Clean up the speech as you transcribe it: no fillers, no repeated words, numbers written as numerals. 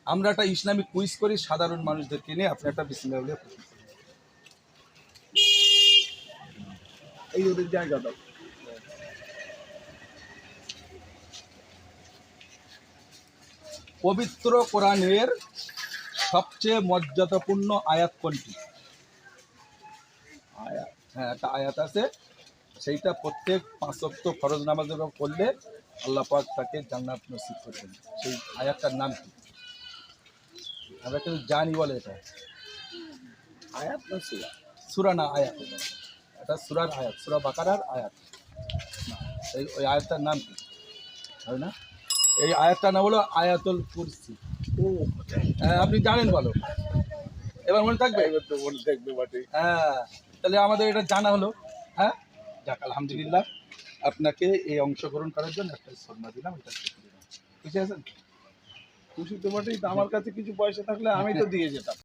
আমরা একটা Islamic quiz করি সাধারণ মানুষদেরকে নিয়ে। আপনি একটা বিসমিল্লাহ বলে এই ওদের জায়গাটা পবিত্র কোরআনের সবচেয়ে মর্যাদাপূর্ণ আয়াত কোনটি? আয়াত হ্যাঁ, একটা আয়াত আছে, সেইটা প্রত্যেক 5 ওয়াক্ত ফরজ নামাজের পড়লে আল্লাহ পাক তাকে জান্নাত নসিব করবেন। সেই আয়াতটার নাম কি? আমরা কিন্তু জানি বলে এটা আয়াত না সূরা? সূরা না আয়াত, এটা সূরার আয়াত, সূরা বাকারার আয়াত না। ওই আয়াতটার নাম কি? হয় না, এই আয়াতটার নাম হলো আয়াতুল কুরসি। ও আপনি জানেন, বলো এবার মনে থাকবে। এবার তো মনে থাকবে বটে। হ্যাঁ, তাহলে আমাদের এটা জানা হলো। হ্যাঁ, যাক আলহামদুলিল্লাহ, আপনাকে এই অংশগ্রহণ করার জন্য একটা সম্মান দিলাম, এটা খুশি আছেন? খুশি তো বটেই, তো আমার কাছে কিছু পয়সা থাকলে আমি তো দিয়ে যেতাম।